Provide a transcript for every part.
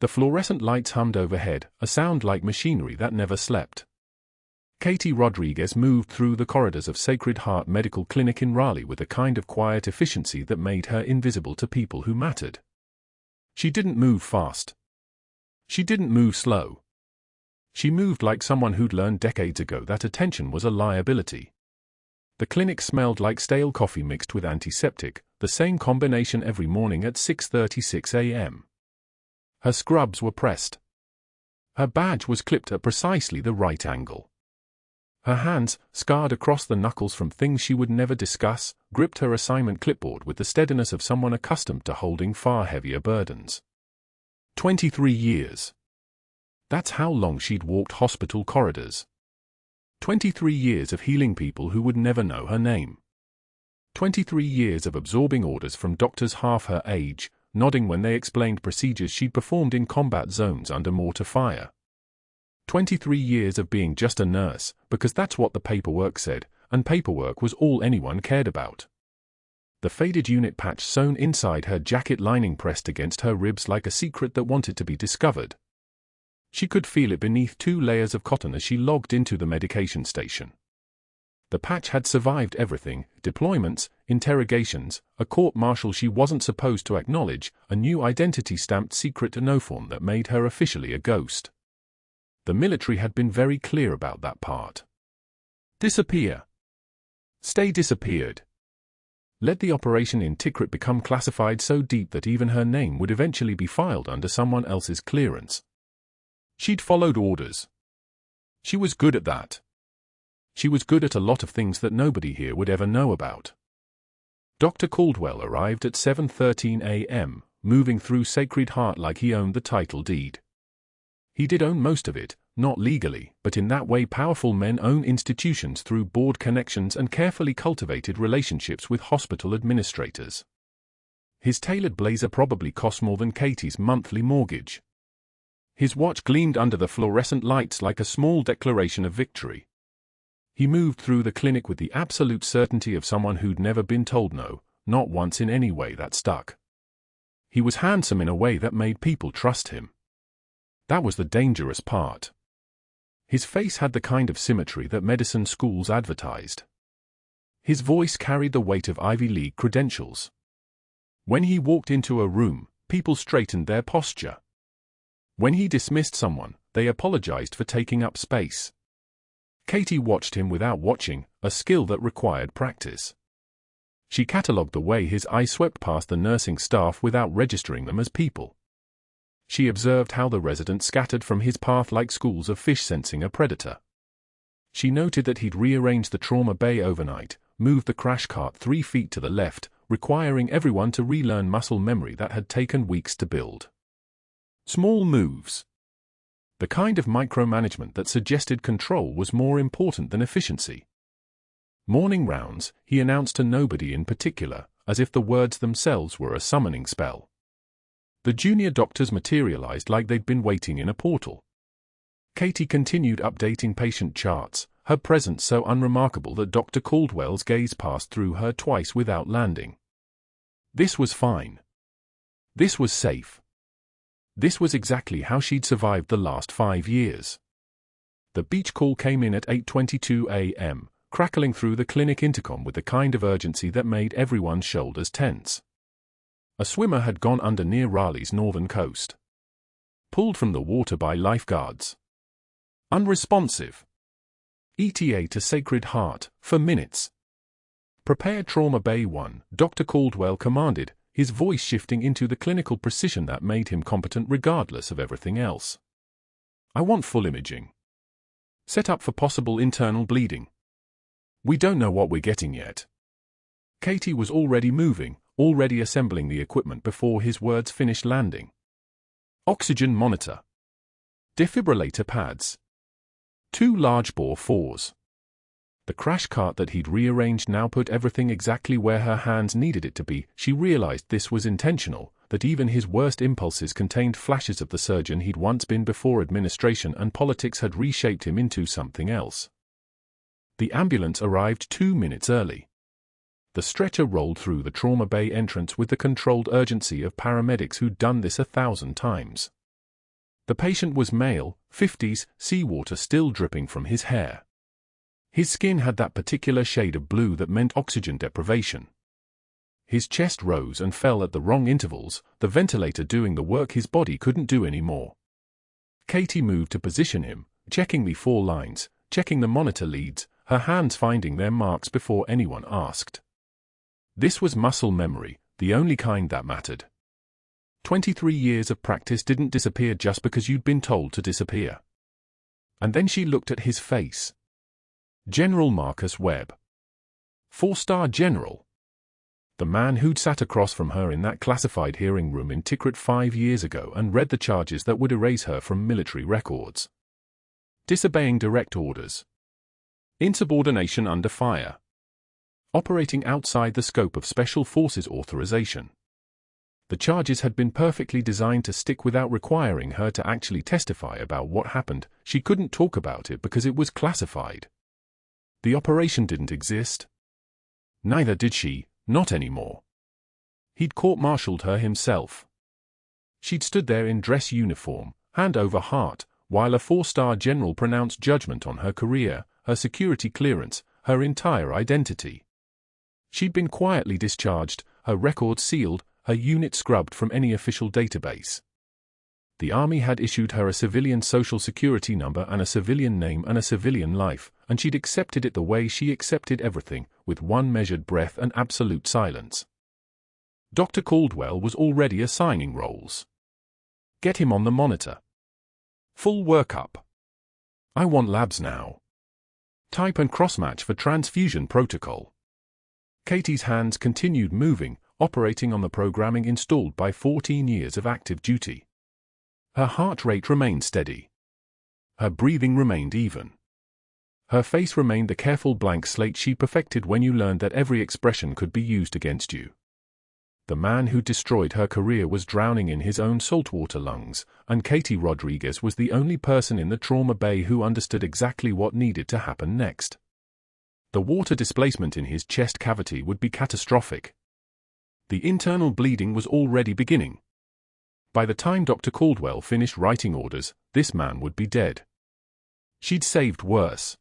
The fluorescent lights hummed overhead, a sound like machinery that never slept. Katie Rodriguez moved through the corridors of Sacred Heart Medical Clinic in Raleigh with a kind of quiet efficiency that made her invisible to people who mattered. She didn't move fast. She didn't move slow. She moved like someone who'd learned decades ago that attention was a liability. The clinic smelled like stale coffee mixed with antiseptic, the same combination every morning at 6:36 a.m. Her scrubs were pressed. Her badge was clipped at precisely the right angle. Her hands, scarred across the knuckles from things she would never discuss, gripped her assignment clipboard with the steadiness of someone accustomed to holding far heavier burdens. 23 years. That's how long she'd walked hospital corridors. 23 years of healing people who would never know her name. 23 years of absorbing orders from doctors half her age, nodding when they explained procedures she'd performed in combat zones under mortar fire. 23 years of being just a nurse, because that's what the paperwork said, and paperwork was all anyone cared about. The faded unit patch sewn inside her jacket lining pressed against her ribs like a secret that wanted to be discovered. She could feel it beneath 2 layers of cotton as she logged into the medication station. The patch had survived everything: deployments, interrogations, a court-martial she wasn't supposed to acknowledge, a new identity-stamped secret no-form that made her officially a ghost. The military had been very clear about that part. Disappear. Stay disappeared. Let the operation in Tikrit become classified so deep that even her name would eventually be filed under someone else's clearance. She'd followed orders. She was good at that. She was good at a lot of things that nobody here would ever know about. Dr. Caldwell arrived at 7:13 a.m., moving through Sacred Heart like he owned the title deed. He did own most of it, not legally, but in that way powerful men own institutions through board connections and carefully cultivated relationships with hospital administrators. His tailored blazer probably cost more than Katie's monthly mortgage. His watch gleamed under the fluorescent lights like a small declaration of victory. He moved through the clinic with the absolute certainty of someone who'd never been told no, not once in any way that stuck. He was handsome in a way that made people trust him. That was the dangerous part. His face had the kind of symmetry that medicine schools advertised. His voice carried the weight of Ivy League credentials. When he walked into a room, people straightened their posture. When he dismissed someone, they apologized for taking up space. Katie watched him without watching, a skill that required practice. She catalogued the way his eyes swept past the nursing staff without registering them as people. She observed how the residents scattered from his path like schools of fish sensing a predator. She noted that he'd rearranged the trauma bay overnight, moved the crash cart 3 feet to the left, requiring everyone to relearn muscle memory that had taken weeks to build. Small moves. The kind of micromanagement that suggested control was more important than efficiency. Morning rounds, he announced to nobody in particular, as if the words themselves were a summoning spell. The junior doctors materialized like they'd been waiting in a portal. Katie continued updating patient charts, her presence so unremarkable that Dr. Caldwell's gaze passed through her twice without landing. This was fine. This was safe. This was exactly how she'd survived the last 5 years. The beach call came in at 8:22 a.m., crackling through the clinic intercom with the kind of urgency that made everyone's shoulders tense. A swimmer had gone under near Raleigh's northern coast. Pulled from the water by lifeguards. Unresponsive. ETA to Sacred Heart, for minutes. Prepare Trauma Bay 1, Dr. Caldwell commanded, his voice shifting into the clinical precision that made him competent regardless of everything else. I want full imaging. Set up for possible internal bleeding. We don't know what we're getting yet. Katie was already moving, already assembling the equipment before his words finished landing. Oxygen monitor. Defibrillator pads. 2 large-bore 4s. The crash cart that he'd rearranged now put everything exactly where her hands needed it to be. She realized this was intentional, that even his worst impulses contained flashes of the surgeon he'd once been before administration and politics had reshaped him into something else. The ambulance arrived 2 minutes early. The stretcher rolled through the trauma bay entrance with the controlled urgency of paramedics who'd done this 1,000 times. The patient was male, 50s, seawater still dripping from his hair. His skin had that particular shade of blue that meant oxygen deprivation. His chest rose and fell at the wrong intervals, the ventilator doing the work his body couldn't do anymore. Katie moved to position him, checking the 4 lines, checking the monitor leads, her hands finding their marks before anyone asked. This was muscle memory, the only kind that mattered. 23 years of practice didn't disappear just because you'd been told to disappear. And then she looked at his face. General Marcus Webb. 4-star general. The man who'd sat across from her in that classified hearing room in Tikrit 5 years ago and read the charges that would erase her from military records. Disobeying direct orders. Insubordination under fire. Operating outside the scope of Special Forces authorization. The charges had been perfectly designed to stick without requiring her to actually testify about what happened. She couldn't talk about it because it was classified. The operation didn't exist. Neither did she, not anymore. He'd court-martialed her himself. She'd stood there in dress uniform, hand over heart, while a 4-star general pronounced judgment on her career, her security clearance, her entire identity. She'd been quietly discharged, her records sealed, her unit scrubbed from any official database. The Army had issued her a civilian social security number and a civilian name and a civilian life, and she'd accepted it the way she accepted everything, with one measured breath and absolute silence. Dr. Caldwell was already assigning roles. Get him on the monitor. Full workup. I want labs now. Type and cross-match for transfusion protocol. Katie's hands continued moving, operating on the programming installed by 14 years of active duty. Her heart rate remained steady. Her breathing remained even. Her face remained the careful blank slate she perfected when you learned that every expression could be used against you. The man who destroyed her career was drowning in his own saltwater lungs, and Katie Rodriguez was the only person in the trauma bay who understood exactly what needed to happen next. The water displacement in his chest cavity would be catastrophic. The internal bleeding was already beginning. By the time Dr. Caldwell finished writing orders, this man would be dead. She'd saved worse.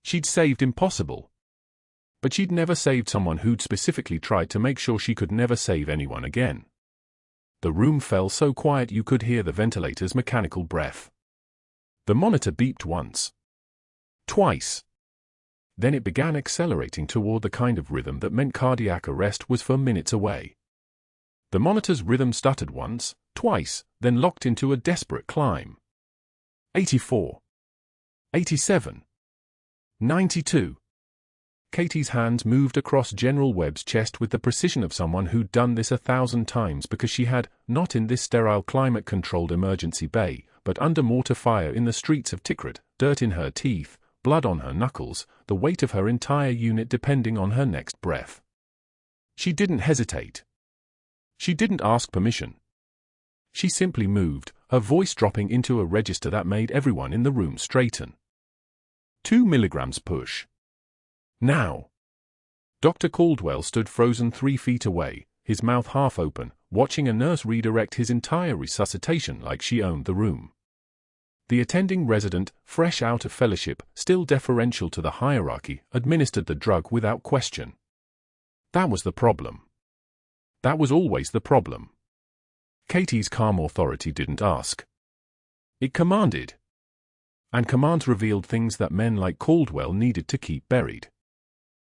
She'd saved impossible. But she'd never saved someone who'd specifically tried to make sure she could never save anyone again. The room fell so quiet you could hear the ventilator's mechanical breath. The monitor beeped once. Twice. Then it began accelerating toward the kind of rhythm that meant cardiac arrest was for minutes away. The monitor's rhythm stuttered once, twice, then locked into a desperate climb. 84. 87. 92. Katie's hands moved across General Webb's chest with the precision of someone who'd done this 1,000 times because she had, not in this sterile climate-controlled emergency bay, but under mortar fire in the streets of Tikrit, dirt in her teeth, blood on her knuckles, the weight of her entire unit depending on her next breath. She didn't hesitate. She didn't ask permission. She simply moved, her voice dropping into a register that made everyone in the room straighten. 2 milligrams push. Now. Dr. Caldwell stood frozen 3 feet away, his mouth half open, watching a nurse redirect his entire resuscitation like she owned the room. The attending resident, fresh out of fellowship, still deferential to the hierarchy, administered the drug without question. That was the problem. That was always the problem. Katie's calm authority didn't ask. It commanded. And commands revealed things that men like Caldwell needed to keep buried.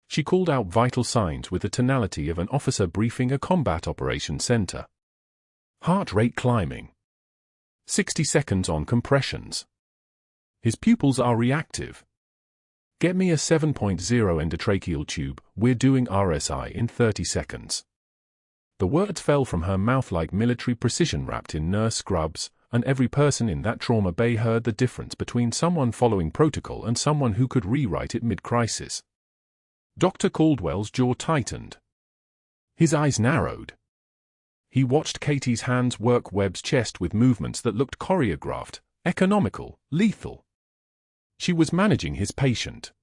She called out vital signs with the tonality of an officer briefing a combat operations center. Heart rate climbing. 60 seconds on compressions. His pupils are reactive. Get me a 7.0 endotracheal tube, we're doing RSI in 30 seconds. The words fell from her mouth like military precision wrapped in nurse scrubs, and every person in that trauma bay heard the difference between someone following protocol and someone who could rewrite it mid-crisis. Dr. Caldwell's jaw tightened. His eyes narrowed. He watched Katie's hands work Webb's chest with movements that looked choreographed, economical, lethal. She was managing his patient.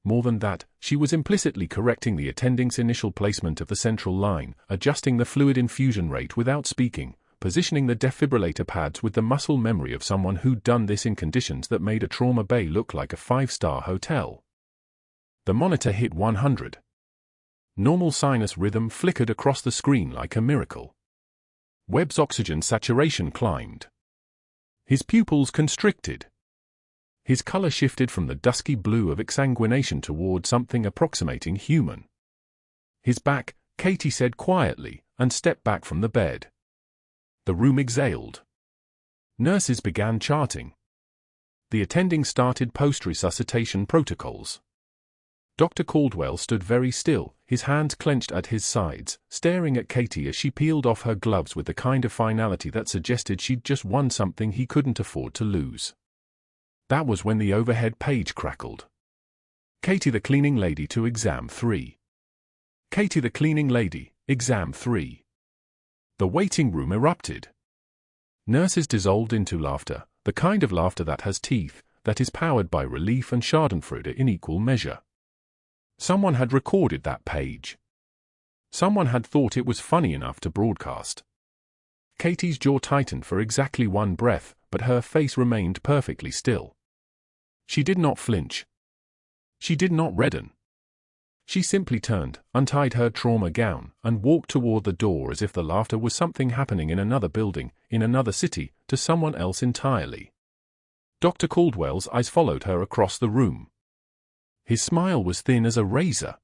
More than that, she was implicitly correcting the attending's initial placement of the central line, adjusting the fluid infusion rate without speaking, positioning the defibrillator pads with the muscle memory of someone who'd done this in conditions that made a trauma bay look like a five-star hotel. The monitor hit 100. Normal sinus rhythm flickered across the screen like a miracle. Webb's oxygen saturation climbed. His pupils constricted. His color shifted from the dusky blue of exsanguination toward something approximating human. His back, Katie said quietly, and stepped back from the bed. The room exhaled. Nurses began charting. The attending started post-resuscitation protocols. Dr. Caldwell stood very still, his hands clenched at his sides, staring at Katie as she peeled off her gloves with the kind of finality that suggested she'd just won something he couldn't afford to lose. That was when the overhead page crackled. Katie the cleaning lady to exam 3. Katie the cleaning lady, exam 3. The waiting room erupted. Nurses dissolved into laughter, the kind of laughter that has teeth, that is powered by relief and schadenfreude in equal measure. Someone had recorded that page. Someone had thought it was funny enough to broadcast. Katie's jaw tightened for exactly one breath, but her face remained perfectly still. She did not flinch. She did not redden. She simply turned, untied her trauma gown, and walked toward the door as if the laughter was something happening in another building, in another city, to someone else entirely. Dr. Caldwell's eyes followed her across the room. His smile was thin as a razor.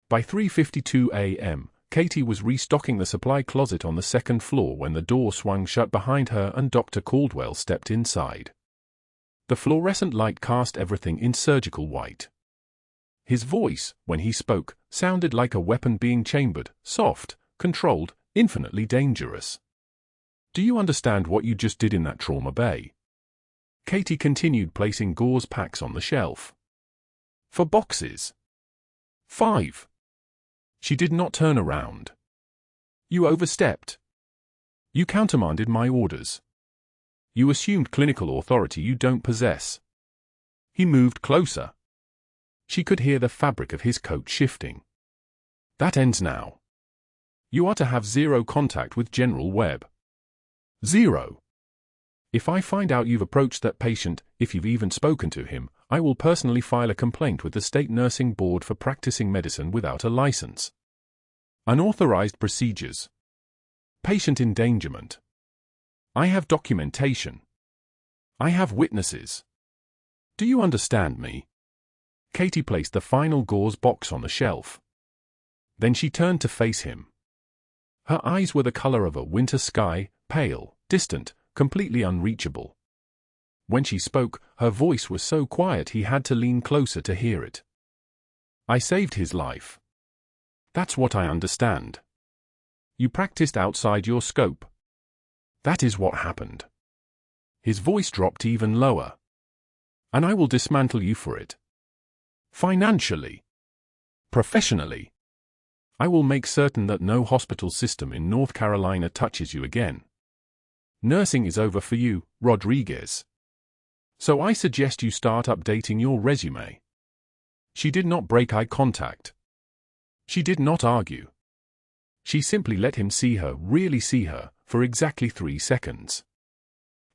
By 3:52 a.m., Katie was restocking the supply closet on the second floor when the door swung shut behind her and Dr. Caldwell stepped inside. The fluorescent light cast everything in surgical white. His voice, when he spoke, sounded like a weapon being chambered, soft, controlled, infinitely dangerous. "Do you understand what you just did in that trauma bay?" Katie continued placing gauze packs on the shelf. "For boxes." 5. She did not turn around. "You overstepped. You countermanded my orders. You assumed clinical authority you don't possess." He moved closer. She could hear the fabric of his coat shifting. "That ends now. You are to have zero contact with General Webb. Zero. If I find out you've approached that patient, if you've even spoken to him, I will personally file a complaint with the State Nursing Board for practicing medicine without a license. Unauthorized procedures. Patient endangerment. I have documentation. I have witnesses. Do you understand me?" Katie placed the final gauze box on the shelf. Then she turned to face him. Her eyes were the color of a winter sky, pale, distant, completely unreachable. When she spoke, her voice was so quiet he had to lean closer to hear it. "I saved his life. That's what I understand. You practiced outside your scope. That is what happened." His voice dropped even lower. "And I will dismantle you for it. Financially. Professionally. I will make certain that no hospital system in North Carolina touches you again. Nursing is over for you, Rodriguez. So I suggest you start updating your resume." She did not break eye contact. She did not argue. She simply let him see her, really see her, for exactly 3 seconds.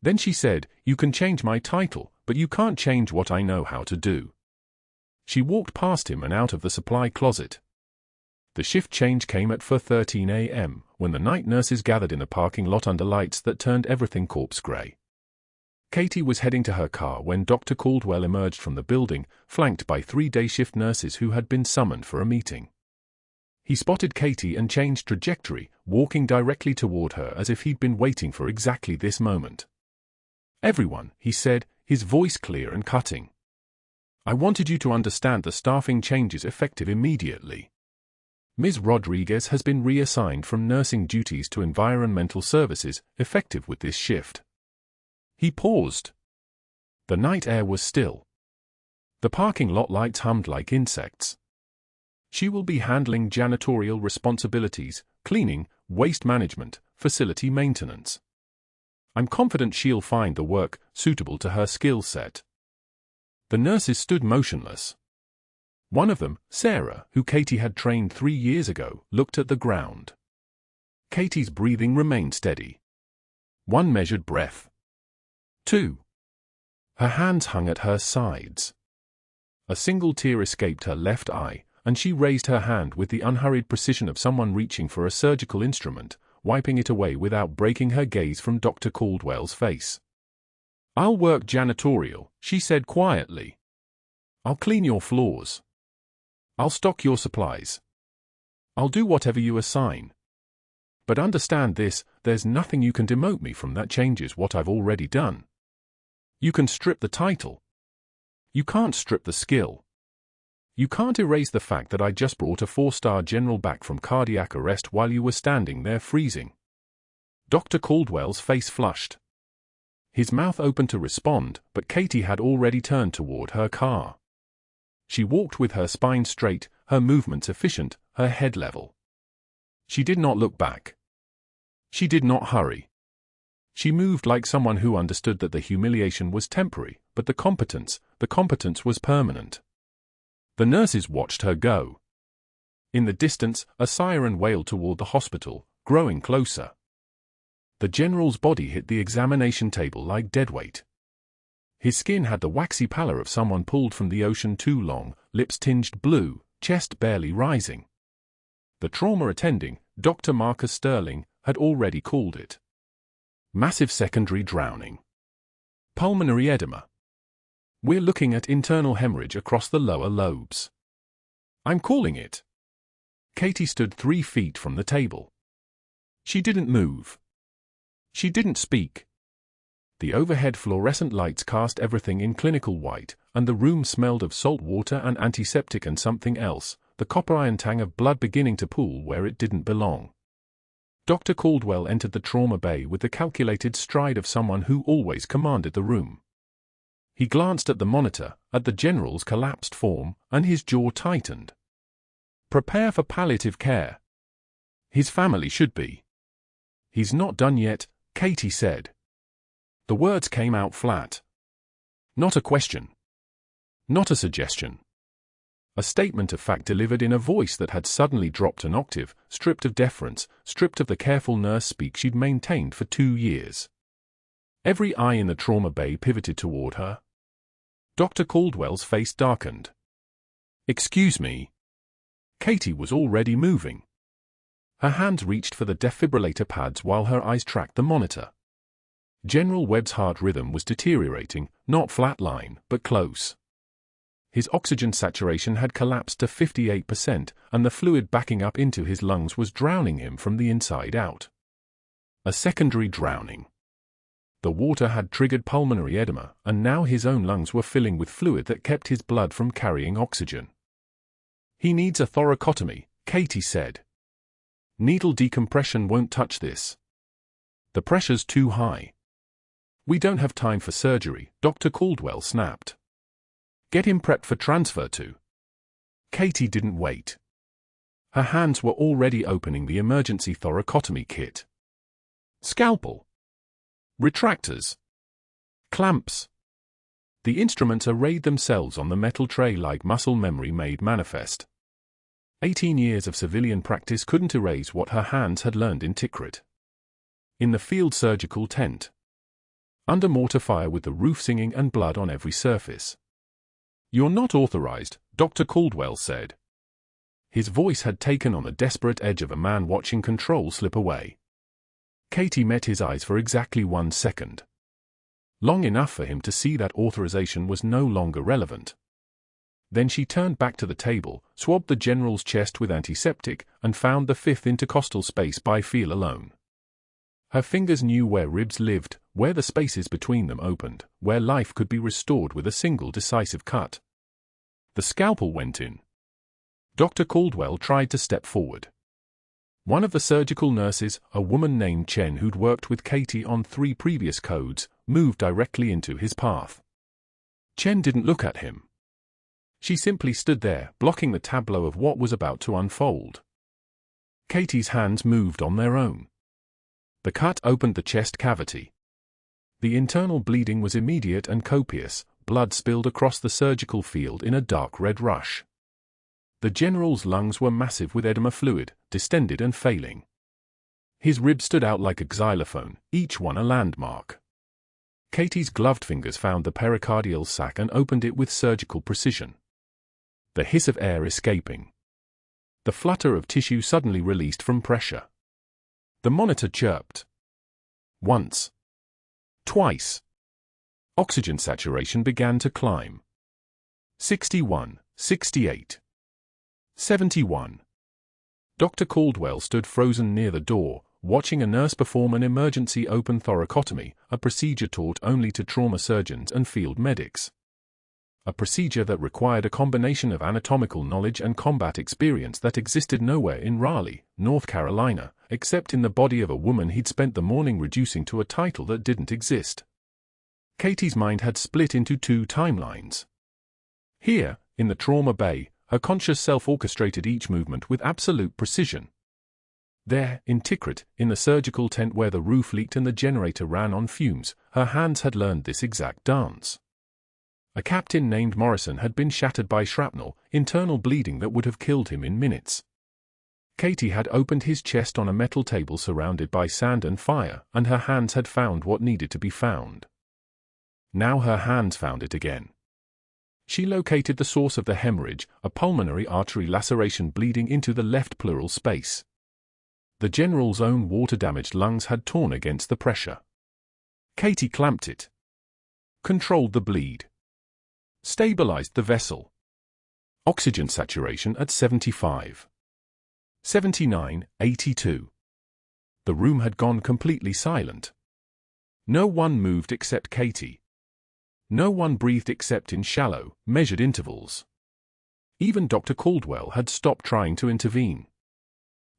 Then she said, "You can change my title, but you can't change what I know how to do." She walked past him and out of the supply closet. The shift change came at 4:13 a.m., when the night nurses gathered in a parking lot under lights that turned everything corpse gray. Katie was heading to her car when Dr. Caldwell emerged from the building, flanked by 3 day-shift nurses who had been summoned for a meeting. He spotted Katie and changed trajectory, walking directly toward her as if he'd been waiting for exactly this moment. "Everyone," he said, his voice clear and cutting. "I wanted you to understand the staffing changes effective immediately. Ms. Rodriguez has been reassigned from nursing duties to environmental services, effective with this shift." He paused. The night air was still. The parking lot lights hummed like insects. "She will be handling janitorial responsibilities, cleaning, waste management, facility maintenance. I'm confident she'll find the work suitable to her skill set." The nurses stood motionless. One of them, Sarah, who Katie had trained 3 years ago, looked at the ground. Katie's breathing remained steady. 1 measured breath. 2. Her hands hung at her sides. A single tear escaped her left eye, and she raised her hand with the unhurried precision of someone reaching for a surgical instrument, wiping it away without breaking her gaze from Dr. Caldwell's face. "I'll work janitorial," she said quietly. "I'll clean your floors. I'll stock your supplies. I'll do whatever you assign. But understand this, there's nothing you can demote me from that changes what I've already done. You can strip the title. You can't strip the skill. You can't erase the fact that I just brought a 4-star general back from cardiac arrest while you were standing there freezing." Dr. Caldwell's face flushed. His mouth opened to respond, but Katie had already turned toward her car. She walked with her spine straight, her movements efficient, her head level. She did not look back. She did not hurry. She moved like someone who understood that the humiliation was temporary, but the competence was permanent. The nurses watched her go. In the distance, a siren wailed toward the hospital, growing closer. The general's body hit the examination table like deadweight. His skin had the waxy pallor of someone pulled from the ocean too long, lips tinged blue, chest barely rising. The trauma attending, Dr. Marcus Sterling, had already called it massive secondary drowning. Pulmonary edema. We're looking at internal hemorrhage across the lower lobes. I'm calling it. Katie stood 3 feet from the table. She didn't move. She didn't speak. The overhead fluorescent lights cast everything in clinical white, and the room smelled of salt water and antiseptic and something else, the copper iron tang of blood beginning to pool where it didn't belong. Dr. Caldwell entered the trauma bay with the calculated stride of someone who always commanded the room. He glanced at the monitor, at the general's collapsed form, and his jaw tightened. Prepare for palliative care. His family should be. He's not done yet, Katie said. The words came out flat. Not a question. Not a suggestion. A statement of fact delivered in a voice that had suddenly dropped an octave, stripped of deference, stripped of the careful nurse speak she'd maintained for 2 years. Every eye in the trauma bay pivoted toward her. Dr. Caldwell's face darkened. "Excuse me." Katie was already moving. Her hands reached for the defibrillator pads while her eyes tracked the monitor. General Webb's heart rhythm was deteriorating, not flatline, but close. His oxygen saturation had collapsed to 58%, and the fluid backing up into his lungs was drowning him from the inside out. A secondary drowning. The water had triggered pulmonary edema, and now his own lungs were filling with fluid that kept his blood from carrying oxygen. "He needs a thoracotomy," Katie said. "Needle decompression won't touch this. The pressure's too high." "We don't have time for surgery," Dr. Caldwell snapped. "Get him prepped for transfer to." Katie didn't wait. Her hands were already opening the emergency thoracotomy kit. Scalpel. Retractors. Clamps. The instruments arrayed themselves on the metal tray like muscle memory made manifest. 18 years of civilian practice couldn't erase what her hands had learned in Tikrit. In the field surgical tent. Under mortar fire with the roof singing and blood on every surface. "You're not authorized," Dr. Caldwell said. His voice had taken on the desperate edge of a man watching control slip away. Katie met his eyes for exactly 1 second. Long enough for him to see that authorization was no longer relevant. Then she turned back to the table, swabbed the general's chest with antiseptic, and found the 5th intercostal space by feel alone. Her fingers knew where ribs lived, where the spaces between them opened, where life could be restored with a single decisive cut. The scalpel went in. Dr. Caldwell tried to step forward. One of the surgical nurses, a woman named Chen who'd worked with Katie on 3 previous codes, moved directly into his path. Chen didn't look at him. She simply stood there, blocking the tableau of what was about to unfold. Katie's hands moved on their own. The cut opened the chest cavity. The internal bleeding was immediate and copious, blood spilled across the surgical field in a dark red rush. The general's lungs were massive with edema fluid, distended and failing. His ribs stood out like a xylophone, each one a landmark. Katie's gloved fingers found the pericardial sac and opened it with surgical precision. The hiss of air escaping. The flutter of tissue suddenly released from pressure. The monitor chirped. Once. Twice. Oxygen saturation began to climb. 61, 68. 71. Dr. Caldwell stood frozen near the door, watching a nurse perform an emergency open thoracotomy, a procedure taught only to trauma surgeons and field medics. A procedure that required a combination of anatomical knowledge and combat experience that existed nowhere in Raleigh, North Carolina, except in the body of a woman he'd spent the morning reducing to a title that didn't exist. Katie's mind had split into two timelines. Here, in the trauma bay, her conscious self orchestrated each movement with absolute precision. There, in Tikrit, in the surgical tent where the roof leaked and the generator ran on fumes, her hands had learned this exact dance. A captain named Morrison had been shattered by shrapnel, internal bleeding that would have killed him in minutes. Katie had opened his chest on a metal table surrounded by sand and fire, and her hands had found what needed to be found. Now her hands found it again. She located the source of the hemorrhage, a pulmonary artery laceration bleeding into the left pleural space. The general's own water-damaged lungs had torn against the pressure. Katie clamped it. Controlled the bleed. Stabilized the vessel. Oxygen saturation at 75. 79, 82. The room had gone completely silent. No one moved except Katie. No one breathed except in shallow, measured intervals. Even Dr. Caldwell had stopped trying to intervene.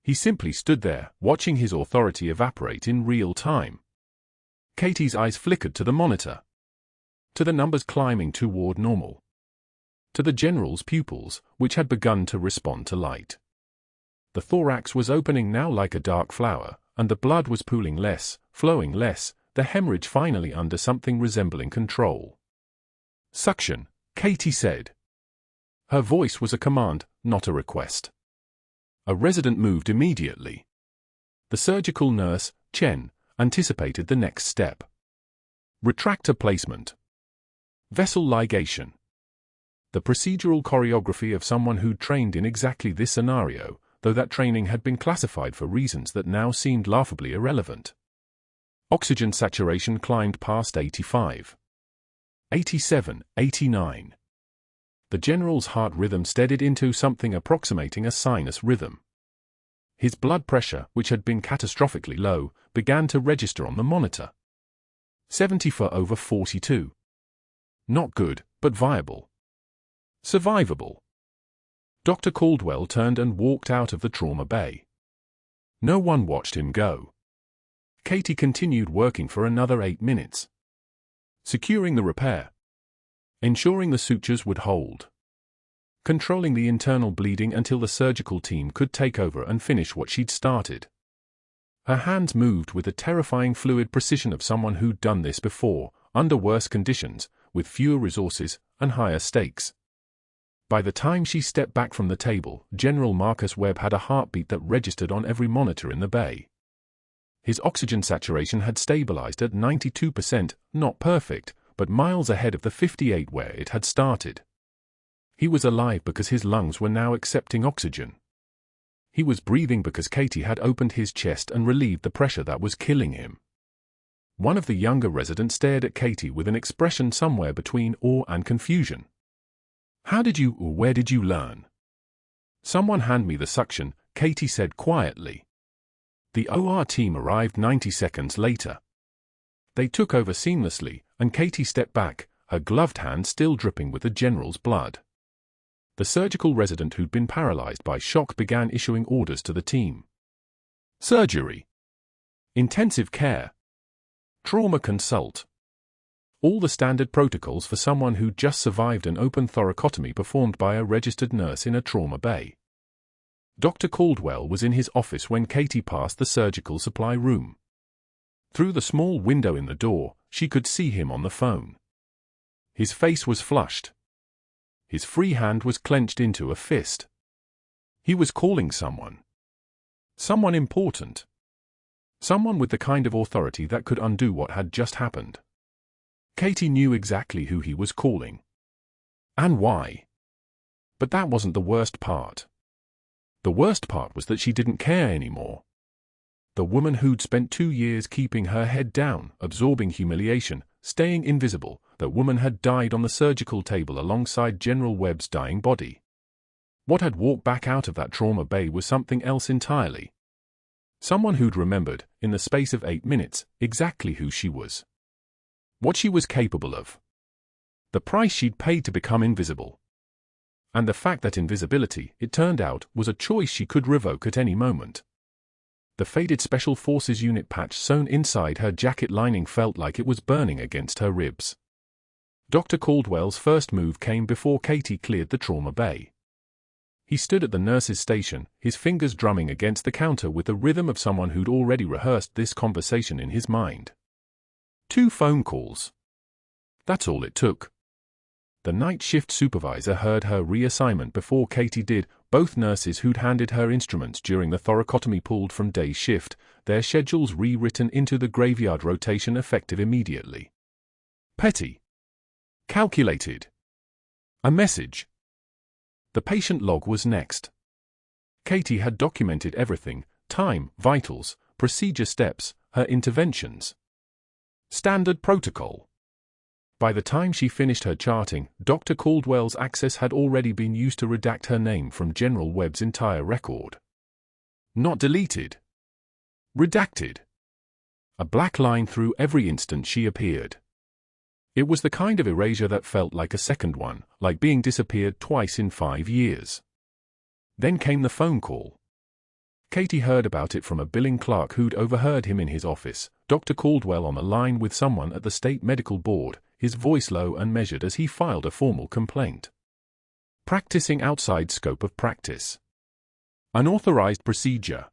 He simply stood there, watching his authority evaporate in real time. Katie's eyes flickered to the monitor. To the numbers climbing toward normal. To the general's pupils, which had begun to respond to light. The thorax was opening now like a dark flower, and the blood was pooling less, flowing less, the hemorrhage finally under something resembling control. Suction, Katie said. Her voice was a command, not a request. A resident moved immediately. The surgical nurse, Chen, anticipated the next step. Retractor placement. Vessel ligation. The procedural choreography of someone who'd trained in exactly this scenario, though that training had been classified for reasons that now seemed laughably irrelevant. Oxygen saturation climbed past 85. 87, 89. The general's heart rhythm steadied into something approximating a sinus rhythm. His blood pressure, which had been catastrophically low, began to register on the monitor. 74/42. Not good, but viable. Survivable. Dr. Caldwell turned and walked out of the trauma bay. No one watched him go. Katie continued working for another 8 minutes. Securing the repair. Ensuring the sutures would hold. Controlling the internal bleeding until the surgical team could take over and finish what she'd started. Her hands moved with the terrifying fluid precision of someone who'd done this before, under worse conditions, with fewer resources and higher stakes. By the time she stepped back from the table, General Marcus Webb had a heartbeat that registered on every monitor in the bay. His oxygen saturation had stabilized at 92%, not perfect, but miles ahead of the 58 where it had started. He was alive because his lungs were now accepting oxygen. He was breathing because Katie had opened his chest and relieved the pressure that was killing him. One of the younger residents stared at Katie with an expression somewhere between awe and confusion. "How did you or where did you learn?" "Someone hand me the suction," Katie said quietly. The OR team arrived 90 seconds later. They took over seamlessly, and Katie stepped back, her gloved hand still dripping with the general's blood. The surgical resident who'd been paralyzed by shock began issuing orders to the team. Surgery. Intensive care. Trauma consult. All the standard protocols for someone who'd just survived an open thoracotomy performed by a registered nurse in a trauma bay. Dr. Caldwell was in his office when Katie passed the surgical supply room. Through the small window in the door, she could see him on the phone. His face was flushed. His free hand was clenched into a fist. He was calling someone. Someone important. Someone with the kind of authority that could undo what had just happened. Katie knew exactly who he was calling. And why. But that wasn't the worst part. The worst part was that she didn't care anymore. The woman who'd spent 2 years keeping her head down, absorbing humiliation, staying invisible, that woman had died on the surgical table alongside General Webb's dying body. What had walked back out of that trauma bay was something else entirely. Someone who'd remembered, in the space of 8 minutes, exactly who she was. What she was capable of. The price she'd paid to become invisible. And the fact that invisibility, it turned out, was a choice she could revoke at any moment. The faded Special Forces unit patch sewn inside her jacket lining felt like it was burning against her ribs. Dr. Caldwell's first move came before Katie cleared the trauma bay. He stood at the nurse's station, his fingers drumming against the counter with the rhythm of someone who'd already rehearsed this conversation in his mind. 2 phone calls. That's all it took. The night shift supervisor heard her reassignment before Katie did. Both nurses who'd handed her instruments during the thoracotomy pulled from day shift, their schedules rewritten into the graveyard rotation effective immediately. Petty. Calculated. A message. The patient log was next. Katie had documented everything: time, vitals, procedure steps, her interventions. Standard protocol. By the time she finished her charting, Dr. Caldwell's access had already been used to redact her name from General Webb's entire record. Not deleted. Redacted. A black line through every instant she appeared. It was the kind of erasure that felt like a second one, like being disappeared twice in 5 years. Then came the phone call. Katie heard about it from a billing clerk who'd overheard him in his office, Dr. Caldwell on the line with someone at the state medical board, his voice low and measured as he filed a formal complaint. Practicing outside scope of practice. Unauthorized procedure.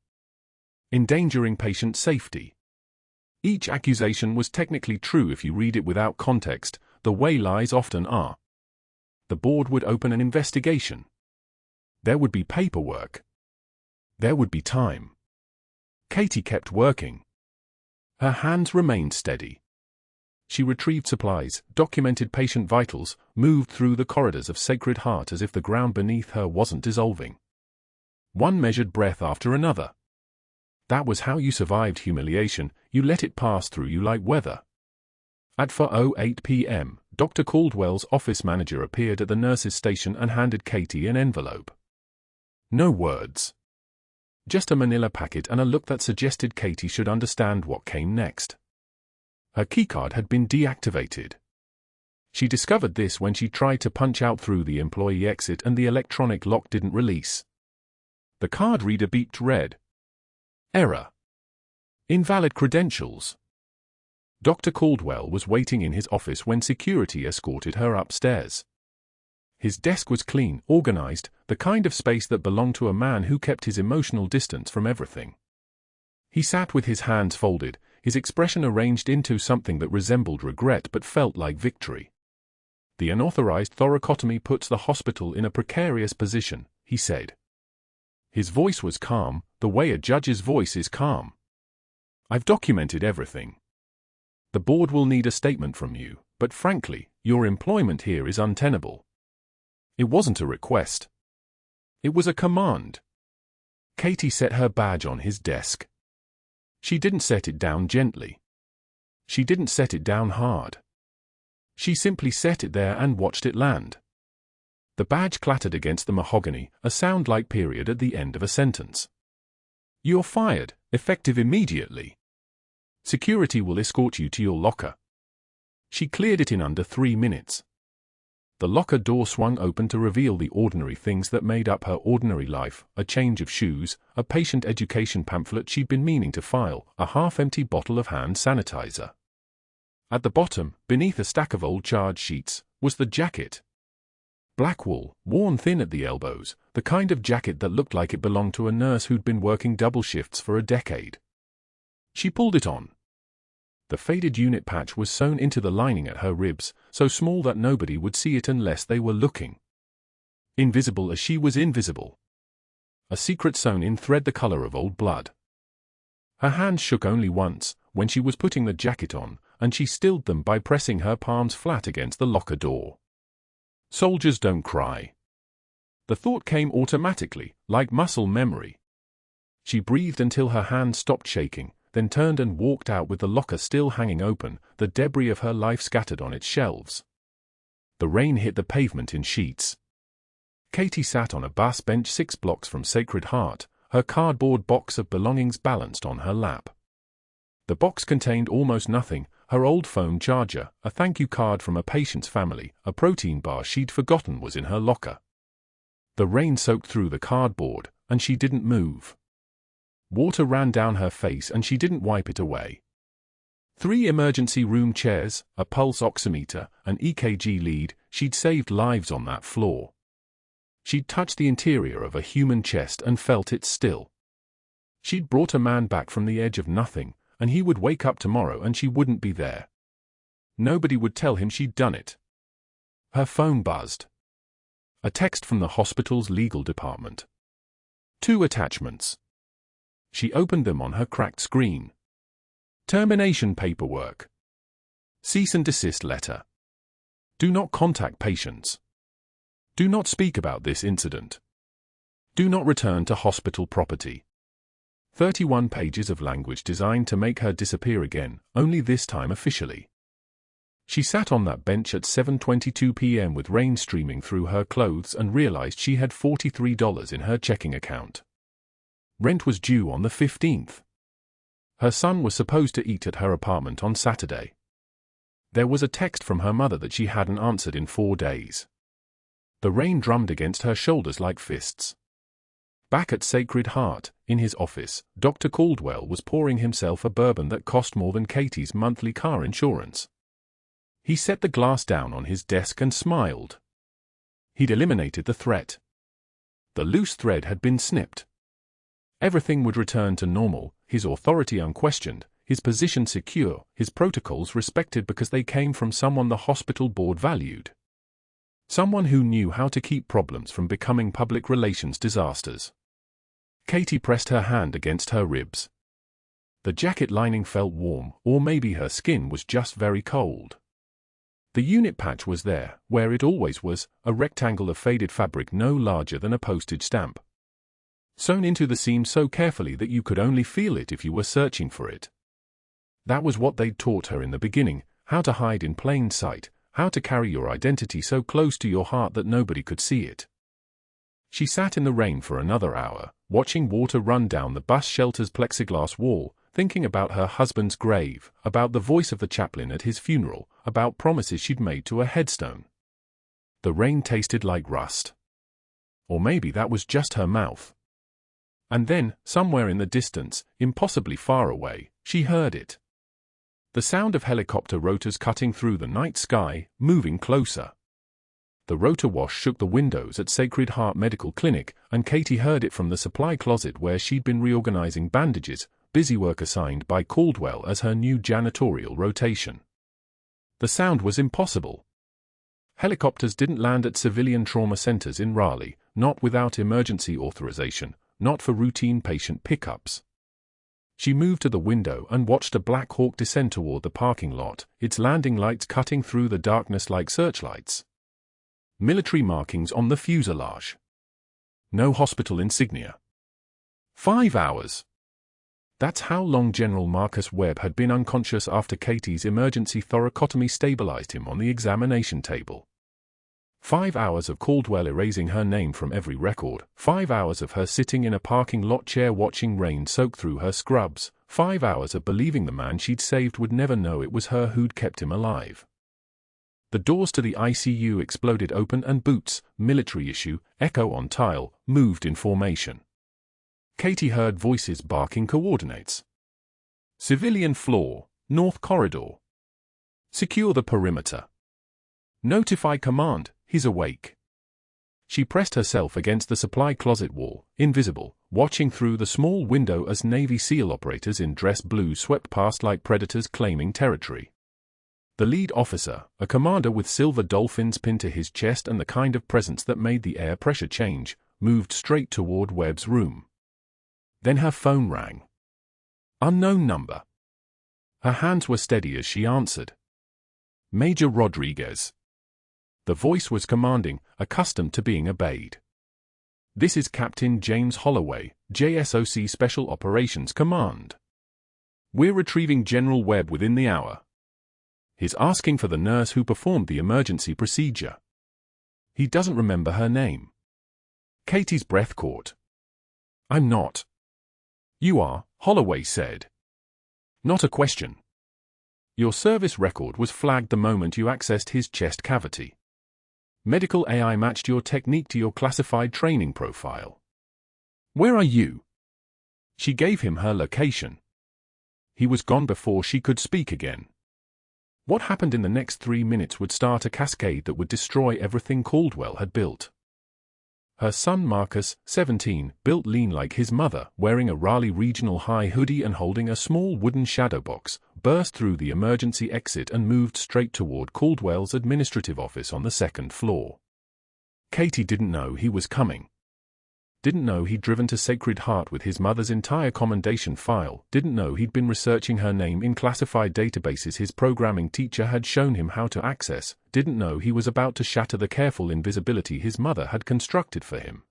Endangering patient safety. Each accusation was technically true if you read it without context, the way lies often are. The board would open an investigation. There would be paperwork. There would be time. Katie kept working. Her hands remained steady. She retrieved supplies, documented patient vitals, moved through the corridors of Sacred Heart as if the ground beneath her wasn't dissolving. One measured breath after another. That was how you survived humiliation, you let it pass through you like weather. At 4:08 p.m., Dr. Caldwell's office manager appeared at the nurse's station and handed Katie an envelope. No words. Just a manila packet and a look that suggested Katie should understand what came next. Her keycard had been deactivated. She discovered this when she tried to punch out through the employee exit and the electronic lock didn't release. The card reader beeped red. Error. Invalid credentials. Dr. Caldwell was waiting in his office when security escorted her upstairs. His desk was clean, organized, the kind of space that belonged to a man who kept his emotional distance from everything. He sat with his hands folded, his expression arranged into something that resembled regret but felt like victory. The unauthorized thoracotomy puts the hospital in a precarious position, he said. His voice was calm, the way a judge's voice is calm. I've documented everything. The board will need a statement from you, but frankly, your employment here is untenable. It wasn't a request. It was a command. Katie set her badge on his desk. She didn't set it down gently. She didn't set it down hard. She simply set it there and watched it land. The badge clattered against the mahogany, a sound like period at the end of a sentence. You're fired, effective immediately. Security will escort you to your locker. She cleared it in under 3 minutes. The locker door swung open to reveal the ordinary things that made up her ordinary life: a change of shoes, a patient education pamphlet she'd been meaning to file, a half-empty bottle of hand sanitizer. At the bottom, beneath a stack of old charge sheets, was the jacket. Black wool, worn thin at the elbows, the kind of jacket that looked like it belonged to a nurse who'd been working double shifts for a decade. She pulled it on. The faded unit patch was sewn into the lining at her ribs, so small that nobody would see it unless they were looking. Invisible as she was invisible. A secret sewn-in thread the color of old blood. Her hands shook only once, when she was putting the jacket on, and she stilled them by pressing her palms flat against the locker door. Soldiers don't cry. The thought came automatically, like muscle memory. She breathed until her hands stopped shaking, then turned and walked out with the locker still hanging open, the debris of her life scattered on its shelves. The rain hit the pavement in sheets. Katie sat on a bass bench 6 blocks from Sacred Heart, her cardboard box of belongings balanced on her lap. The box contained almost nothing: her old phone charger, a thank you card from a patient's family, a protein bar she'd forgotten was in her locker. The rain soaked through the cardboard, and she didn't move. Water ran down her face and she didn't wipe it away. 3 emergency room chairs, a pulse oximeter, an EKG lead, she'd saved lives on that floor. She'd touched the interior of a human chest and felt it still. She'd brought a man back from the edge of nothing, and he would wake up tomorrow and she wouldn't be there. Nobody would tell him she'd done it. Her phone buzzed. A text from the hospital's legal department. 2 attachments. She opened them on her cracked screen. Termination paperwork. Cease and desist letter. Do not contact patients. Do not speak about this incident. Do not return to hospital property. 31 pages of language designed to make her disappear again, only this time officially. She sat on that bench at 7:22 p.m. with rain streaming through her clothes and realized she had $43 in her checking account. Rent was due on the 15th. Her son was supposed to eat at her apartment on Saturday. There was a text from her mother that she hadn't answered in 4 days. The rain drummed against her shoulders like fists. Back at Sacred Heart, in his office, Dr. Caldwell was pouring himself a bourbon that cost more than Katie's monthly car insurance. He set the glass down on his desk and smiled. He'd eliminated the threat. The loose thread had been snipped. Everything would return to normal, his authority unquestioned, his position secure, his protocols respected because they came from someone the hospital board valued. Someone who knew how to keep problems from becoming public relations disasters. Katie pressed her hand against her ribs. The jacket lining felt warm, or maybe her skin was just very cold. The unit patch was there, where it always was, a rectangle of faded fabric no larger than a postage stamp. Sewn into the seam so carefully that you could only feel it if you were searching for it. That was what they'd taught her in the beginning, how to hide in plain sight, how to carry your identity so close to your heart that nobody could see it. She sat in the rain for another hour, watching water run down the bus shelter's plexiglass wall, thinking about her husband's grave, about the voice of the chaplain at his funeral, about promises she'd made to a headstone. The rain tasted like rust. Or maybe that was just her mouth. And then, somewhere in the distance, impossibly far away, she heard it. The sound of helicopter rotors cutting through the night sky, moving closer. The rotor wash shook the windows at Sacred Heart Medical Clinic, and Katie heard it from the supply closet where she'd been reorganizing bandages, busy work assigned by Caldwell as her new janitorial rotation. The sound was impossible. Helicopters didn't land at civilian trauma centers in Raleigh, not without emergency authorization, not for routine patient pickups. She moved to the window and watched a Black Hawk descend toward the parking lot, its landing lights cutting through the darkness like searchlights. Military markings on the fuselage. No hospital insignia. 5 hours. That's how long General Marcus Webb had been unconscious after Katie's emergency thoracotomy stabilized him on the examination table. 5 hours of Caldwell erasing her name from every record, 5 hours of her sitting in a parking lot chair watching rain soak through her scrubs, 5 hours of believing the man she'd saved would never know it was her who'd kept him alive. The doors to the ICU exploded open and boots, military issue, echo on tile, moved in formation. Katie heard voices barking coordinates. Civilian floor, north corridor. Secure the perimeter. Notify command, he's awake. She pressed herself against the supply closet wall, invisible, watching through the small window as Navy SEAL operators in dress blue swept past like predators claiming territory. The lead officer, a commander with silver dolphins pinned to his chest and the kind of presence that made the air pressure change, moved straight toward Webb's room. Then her phone rang. Unknown number. Her hands were steady as she answered. Major Rodriguez. The voice was commanding, accustomed to being obeyed. This is Captain James Holloway, JSOC Special Operations Command. We're retrieving General Webb within the hour. He's asking for the nurse who performed the emergency procedure. He doesn't remember her name. Katie's breath caught. I'm not. You are, Holloway said. Not a question. Your service record was flagged the moment you accessed his chest cavity. Medical AI matched your technique to your classified training profile. Where are you? She gave him her location. He was gone before she could speak again. What happened in the next 3 minutes would start a cascade that would destroy everything Caldwell had built. Her son Marcus, 17, built lean like his mother, wearing a Raleigh Regional High hoodie and holding a small wooden shadow box, burst through the emergency exit and moved straight toward Caldwell's administrative office on the 2nd floor. Katie didn't know he was coming. Didn't know he'd driven to Sacred Heart with his mother's entire commendation file, didn't know he'd been researching her name in classified databases his programming teacher had shown him how to access, didn't know he was about to shatter the careful invisibility his mother had constructed for him.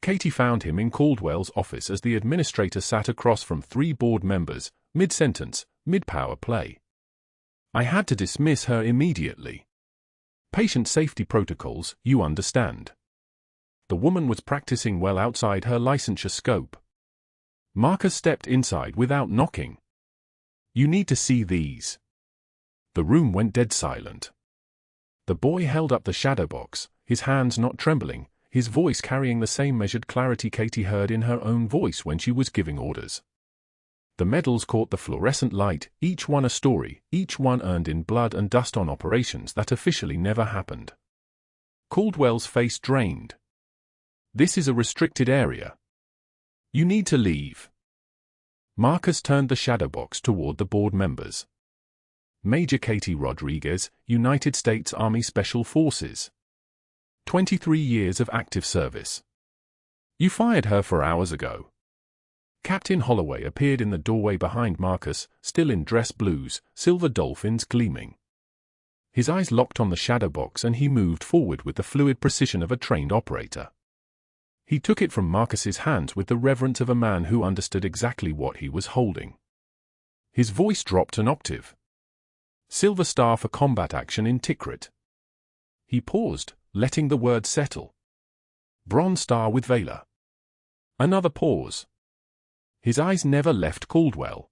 Katie found him in Caldwell's office as the administrator sat across from 3 board members, mid-sentence, mid-power play. I had to dismiss her immediately. Patient safety protocols, you understand. The woman was practicing well outside her licensure scope. Marcus stepped inside without knocking. You need to see these. The room went dead silent. The boy held up the shadow box, his hands not trembling, his voice carrying the same measured clarity Katie heard in her own voice when she was giving orders. The medals caught the fluorescent light, each one a story, each one earned in blood and dust on operations that officially never happened. Caldwell's face drained. This is a restricted area. You need to leave. Marcus turned the shadow box toward the board members. Major Katie Rodriguez, United States Army Special Forces. 23 years of active service. You fired her 4 hours ago. Captain Holloway appeared in the doorway behind Marcus, still in dress blues, silver dolphins gleaming. His eyes locked on the shadow box and he moved forward with the fluid precision of a trained operator. He took it from Marcus's hands with the reverence of a man who understood exactly what he was holding. His voice dropped an octave. Silver star for combat action in Tikrit. He paused, letting the word settle. Bronze star with Valor. Another pause. His eyes never left Caldwell.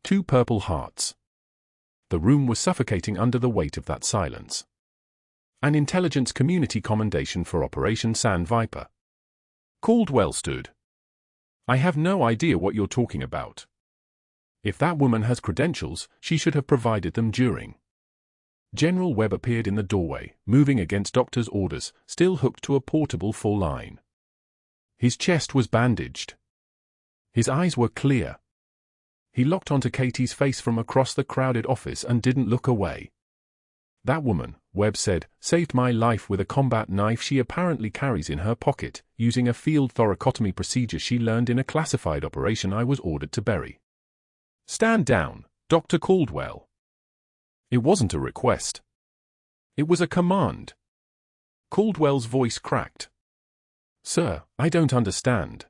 2 purple hearts. The room was suffocating under the weight of that silence. An intelligence community commendation for Operation Sand Viper. Caldwell stood. I have no idea what you're talking about. If that woman has credentials, she should have provided them during. General Webb appeared in the doorway, moving against doctor's orders, still hooked to a portable full line. His chest was bandaged. His eyes were clear. He locked onto Katie's face from across the crowded office and didn't look away. That woman, Webb said, saved my life with a combat knife she apparently carries in her pocket, using a field thoracotomy procedure she learned in a classified operation I was ordered to bury. Stand down, Dr. Caldwell. It wasn't a request. It was a command. Caldwell's voice cracked. Sir, I don't understand.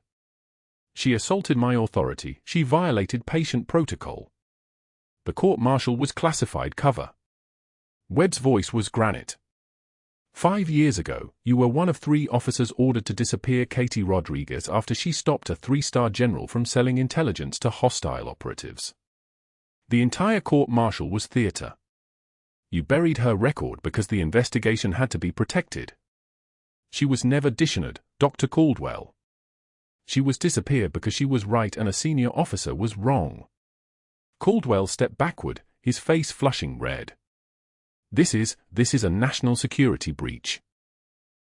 She assaulted my authority, she violated patient protocol. The court-martial was classified cover. Webb's voice was granite. 5 years ago, you were one of 3 officers ordered to disappear Katie Rodriguez after she stopped a 3-star general from selling intelligence to hostile operatives. The entire court-martial was theater. You buried her record because the investigation had to be protected. She was never dishonored, Dr. Caldwell. She was disappeared because she was right and a senior officer was wrong. Caldwell stepped backward, his face flushing red. This is a national security breach.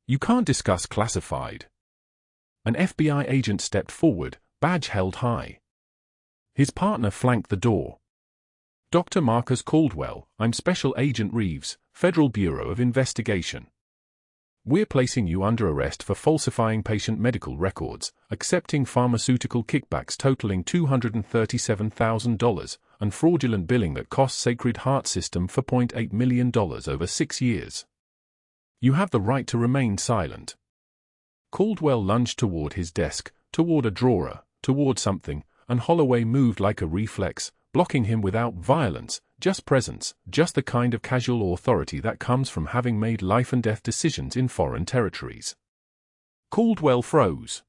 You can't discuss classified. An FBI agent stepped forward, badge held high. His partner flanked the door. Dr. Marcus Caldwell, I'm Special Agent Reeves, Federal Bureau of Investigation. We're placing you under arrest for falsifying patient medical records, accepting pharmaceutical kickbacks totaling $237,000, and fraudulent billing that cost Sacred Heart System $4.8 million over 6 years. You have the right to remain silent." Caldwell lunged toward his desk, toward a drawer, toward something, and Holloway moved like a reflex, blocking him without violence, just presence, just the kind of casual authority that comes from having made life-and-death decisions in foreign territories. Caldwell froze.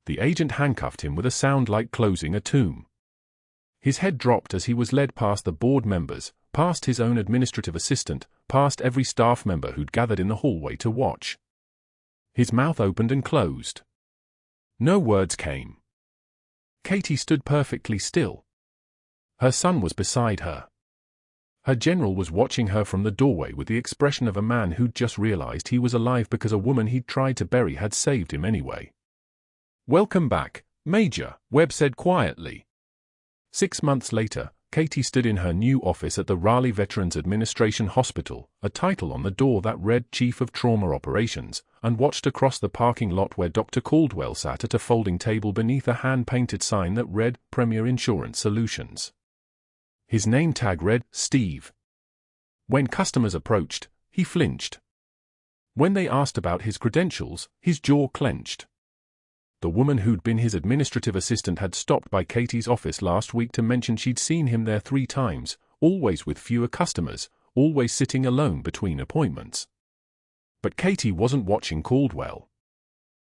The agent handcuffed him with a sound like closing a tomb. His head dropped as he was led past the board members, past his own administrative assistant, past every staff member who'd gathered in the hallway to watch. His mouth opened and closed. No words came. Katie stood perfectly still. Her son was beside her. Her general was watching her from the doorway with the expression of a man who'd just realized he was alive because a woman he'd tried to bury had saved him anyway. "Welcome back, Major," Webb said quietly. 6 months later, Katie stood in her new office at the Raleigh Veterans Administration Hospital, a title on the door that read Chief of Trauma Operations, and watched across the parking lot where Dr. Caldwell sat at a folding table beneath a hand-painted sign that read Premier Insurance Solutions. His name tag read Steve. When customers approached, he flinched. When they asked about his credentials, his jaw clenched. The woman who'd been his administrative assistant had stopped by Katie's office last week to mention she'd seen him there 3 times, always with fewer customers, always sitting alone between appointments. But Katie wasn't watching Caldwell.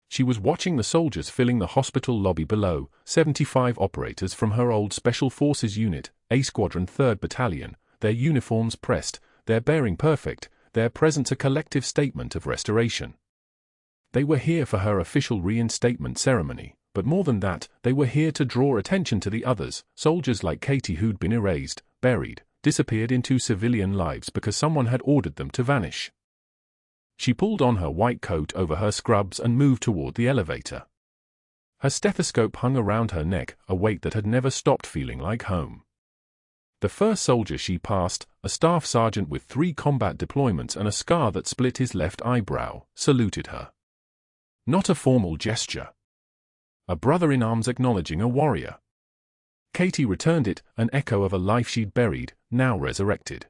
She was watching the soldiers filling the hospital lobby below, 75 operators from her old Special Forces unit, A Squadron 3rd Battalion, their uniforms pressed, their bearing perfect, their presence a collective statement of restoration. They were here for her official reinstatement ceremony, but more than that, they were here to draw attention to the others, soldiers like Katie who'd been erased, buried, disappeared into civilian lives because someone had ordered them to vanish. She pulled on her white coat over her scrubs and moved toward the elevator. Her stethoscope hung around her neck, a weight that had never stopped feeling like home. The first soldier she passed, a staff sergeant with 3 combat deployments and a scar that split his left eyebrow, saluted her. Not a formal gesture. A brother in arms acknowledging a warrior. Katie returned it, an echo of a life she'd buried, now resurrected.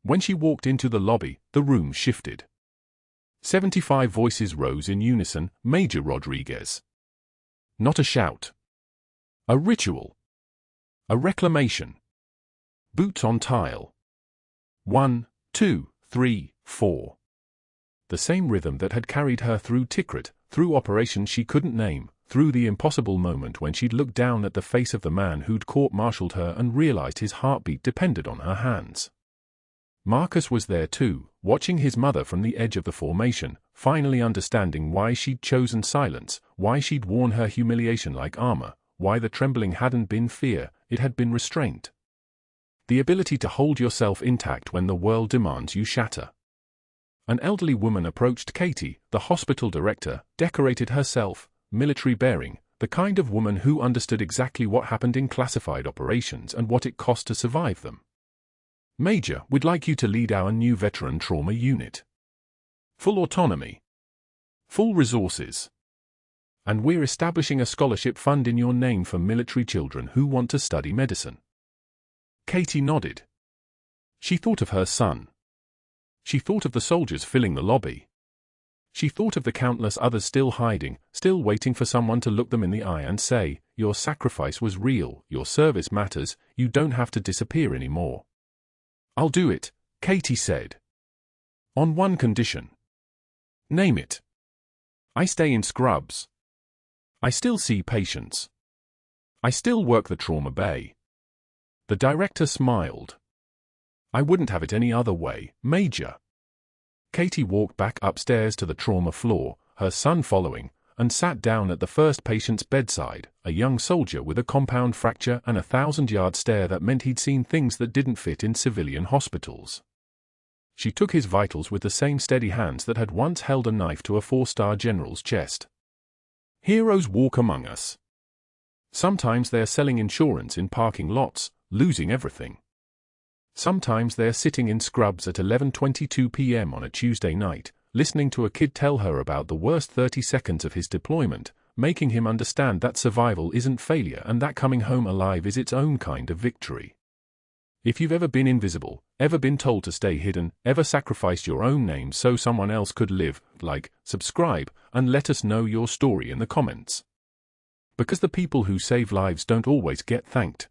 When she walked into the lobby, the room shifted. 75 voices rose in unison, Major Rodriguez. Not a shout. A ritual. A reclamation. Boots on tile. 1, 2, 3, 4. The same rhythm that had carried her through Tikrit, through operations she couldn't name, through the impossible moment when she'd looked down at the face of the man who'd court-martialed her and realized his heartbeat depended on her hands. Marcus was there too, watching his mother from the edge of the formation, finally understanding why she'd chosen silence, why she'd worn her humiliation like armor, why the trembling hadn't been fear, it had been restraint. The ability to hold yourself intact when the world demands you shatter. An elderly woman approached Katie, the hospital director, decorated herself, military bearing, the kind of woman who understood exactly what happened in classified operations and what it cost to survive them. "Major, we'd like you to lead our new veteran trauma unit. Full autonomy. Full resources. And we're establishing a scholarship fund in your name for military children who want to study medicine." Katie nodded. She thought of her son. She thought of the soldiers filling the lobby. She thought of the countless others still hiding, still waiting for someone to look them in the eye and say, "Your sacrifice was real, your service matters, you don't have to disappear anymore." "I'll do it," Katie said. "On one condition." "Name it." "I stay in scrubs. I still see patients. I still work the trauma bay." The director smiled. "I wouldn't have it any other way, Major." Katie walked back upstairs to the trauma floor, her son following, and sat down at the first patient's bedside, a young soldier with a compound fracture and a 1,000-yard stare that meant he'd seen things that didn't fit in civilian hospitals. She took his vitals with the same steady hands that had once held a knife to a 4-star general's chest. "Heroes walk among us. Sometimes they're selling insurance in parking lots, losing everything. Sometimes they're sitting in scrubs at 11:22 p.m. on a Tuesday night, listening to a kid tell her about the worst 30 seconds of his deployment, making him understand that survival isn't failure and that coming home alive is its own kind of victory. If you've ever been invisible, ever been told to stay hidden, ever sacrificed your own name so someone else could live, like, subscribe, and let us know your story in the comments. Because the people who save lives don't always get thanked.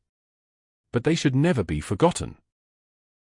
But they should never be forgotten.